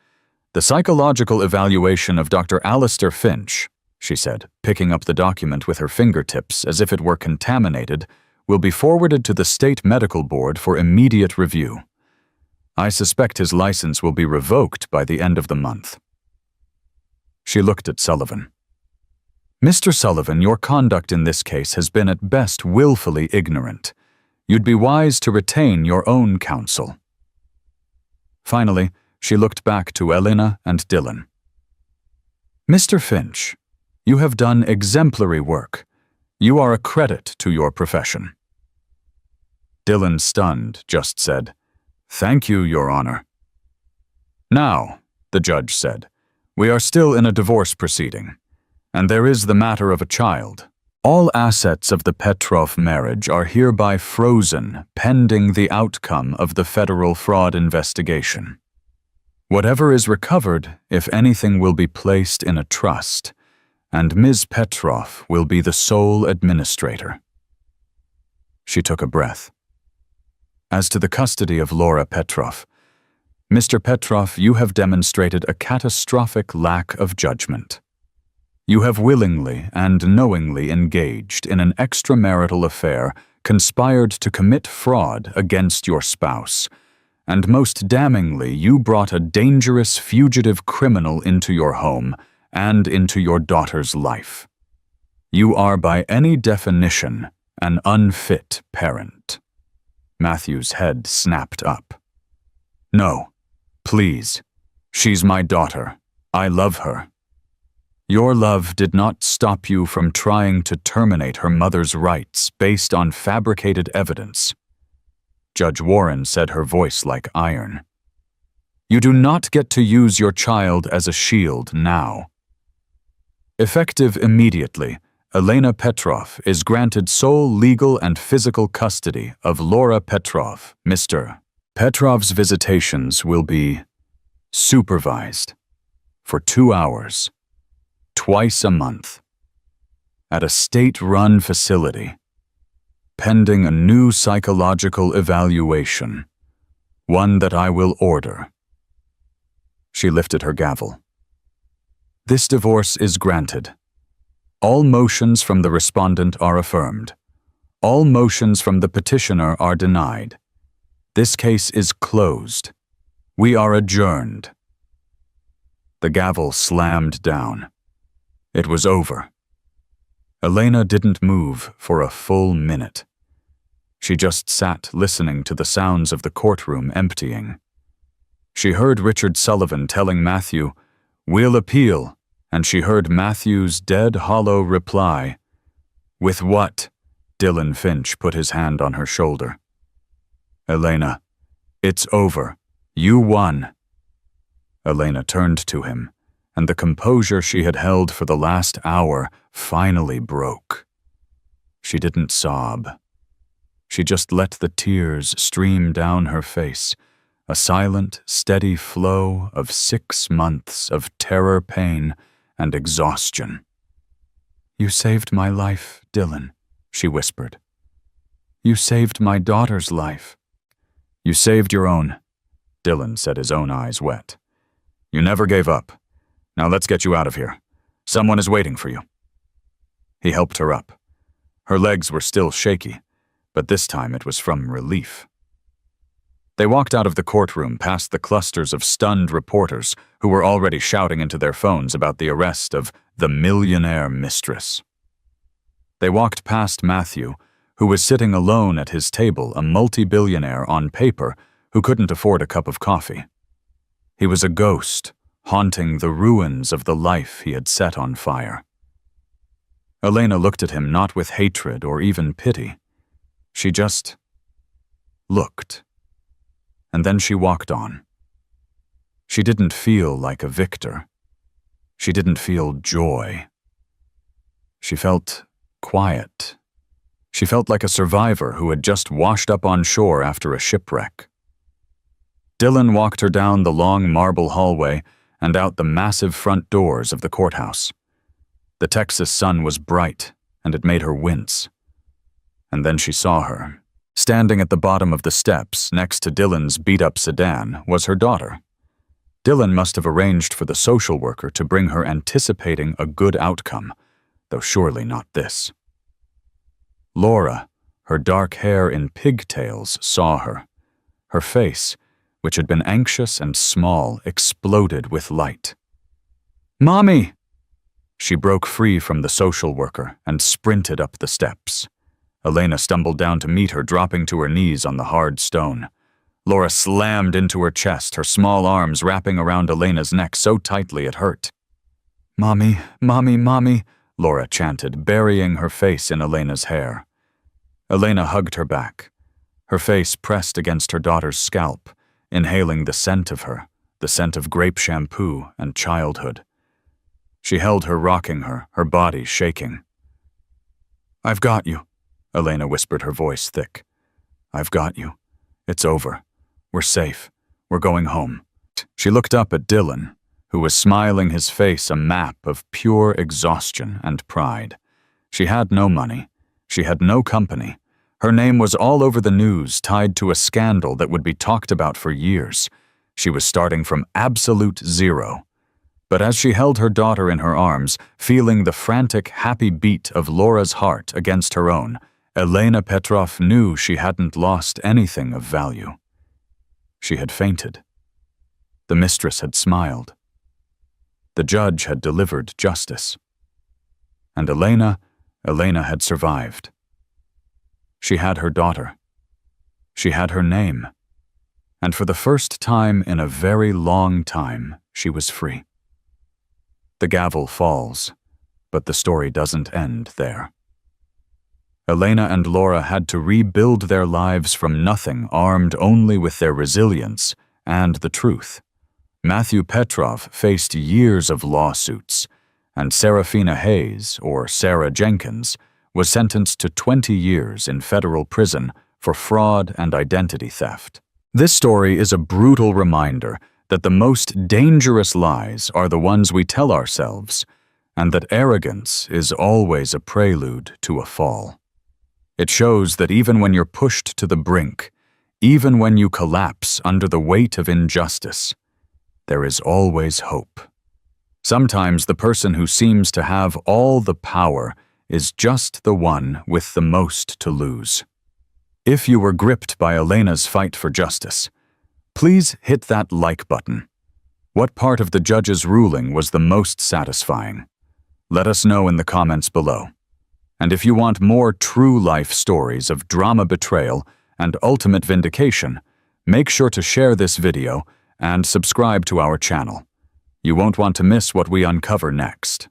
The psychological evaluation of Dr. Alistair Finch, she said, picking up the document with her fingertips as if it were contaminated, will be forwarded to the State Medical Board for immediate review. I suspect his license will be revoked by the end of the month. She looked at Sullivan. Mr. Sullivan, your conduct in this case has been at best willfully ignorant. You'd be wise to retain your own counsel. Finally, she looked back to Elena and Dylan. Mr. Finch, you have done exemplary work. You are a credit to your profession. Dylan, stunned, just said, "Thank you, Your Honor." "Now," the judge said, "we are still in a divorce proceeding, and there is the matter of a child. All assets of the Petrov marriage are hereby frozen pending the outcome of the federal fraud investigation. Whatever is recovered, if anything, will be placed in a trust, and Ms. Petrov will be the sole administrator." She took a breath. "As to the custody of Laura Petrov, Mr. Petrov, you have demonstrated a catastrophic lack of judgment. You have willingly and knowingly engaged in an extramarital affair, conspired to commit fraud against your spouse, and most damningly, you brought a dangerous fugitive criminal into your home and into your daughter's life. You are by any definition an unfit parent." Matthew's head snapped up. "No, please. She's my daughter. I love her." "Your love did not stop you from trying to terminate her mother's rights based on fabricated evidence." Judge Warren said, her voice like iron. "You do not get to use your child as a shield now." Effective immediately, Elena Petrov is granted sole legal and physical custody of Laura Petrov. Mr. Petrov's visitations will be supervised for 2 hours, twice a month, at a state-run facility, pending a new psychological evaluation, one that I will order. She lifted her gavel. "This divorce is granted. All motions from the respondent are affirmed. All motions from the petitioner are denied. This case is closed. We are adjourned." The gavel slammed down. It was over. Elena didn't move for a full minute. She just sat listening to the sounds of the courtroom emptying. She heard Richard Sullivan telling Matthew, "We'll appeal," and she heard Matthew's dead, hollow reply. "With what?" Dylan Finch put his hand on her shoulder. "Elena, it's over. You won." Elena turned to him, and the composure she had held for the last hour finally broke. She didn't sob. She just let the tears stream down her face, a silent, steady flow of 6 months of terror, pain, and exhaustion. "You saved my life, Dylan," she whispered. "You saved my daughter's life." "You saved your own," Dylan said, his own eyes wet. "You never gave up. Now let's get you out of here. Someone is waiting for you." He helped her up. Her legs were still shaky, but this time it was from relief. They walked out of the courtroom past the clusters of stunned reporters who were already shouting into their phones about the arrest of the millionaire Mistress. They walked past Matthew, who was sitting alone at his table, a multi-billionaire on paper who couldn't afford a cup of coffee. He was a ghost, haunting the ruins of the life he had set on fire. Elena looked at him not with hatred or even pity. She just looked. And then she walked on. She didn't feel like a victor. She didn't feel joy. She felt quiet. She felt like a survivor who had just washed up on shore after a shipwreck. Dylan walked her down the long marble hallway and out the massive front doors of the courthouse. The Texas sun was bright, and it made her wince. And then she saw her, Standing at the bottom of the steps next to Dylan's beat-up sedan was her daughter. Dylan must have arranged for the social worker to bring her anticipating a good outcome, though surely not this. Laura, her dark hair in pigtails, saw her. Her face, which had been anxious and small, exploded with light. "Mommy!" She broke free from the social worker and sprinted up the steps. Elena stumbled down to meet her, dropping to her knees on the hard stone. Laura slammed into her chest, her small arms wrapping around Elena's neck so tightly it hurt. "Mommy, mommy, mommy," Laura chanted, burying her face in Elena's hair. Elena hugged her back, her face pressed against her daughter's scalp, inhaling the scent of her, the scent of grape shampoo and childhood. She held her, rocking her, her body shaking. "I've got you," Elena whispered, her voice thick. "I've got you. It's over. We're safe. We're going home." She looked up at Dylan, who was smiling, his face a map of pure exhaustion and pride. She had no money. She had no company. Her name was all over the news, tied to a scandal that would be talked about for years. She was starting from absolute zero. But as she held her daughter in her arms, feeling the frantic, happy beat of Laura's heart against her own, Elena Petrov knew she hadn't lost anything of value. She had fainted. The mistress had smiled. The judge had delivered justice. And Elena had survived. She had her daughter. She had her name. And for the first time in a very long time, she was free. The gavel falls, but the story doesn't end there. Elena and Laura had to rebuild their lives from nothing, armed only with their resilience and the truth. Matthew Petrov faced years of lawsuits, and Serafina Hayes, or Sarah Jenkins, was sentenced to 20 years in federal prison for fraud and identity theft. This story is a brutal reminder that the most dangerous lies are the ones we tell ourselves, and that arrogance is always a prelude to a fall. It shows that even when you're pushed to the brink, even when you collapse under the weight of injustice, there is always hope. Sometimes the person who seems to have all the power is just the one with the most to lose. If you were gripped by Elena's fight for justice, please hit that like button. What part of the judge's ruling was the most satisfying? Let us know in the comments below. And if you want more true-life stories of drama betrayal and ultimate vindication, make sure to share this video and subscribe to our channel. You won't want to miss what we uncover next.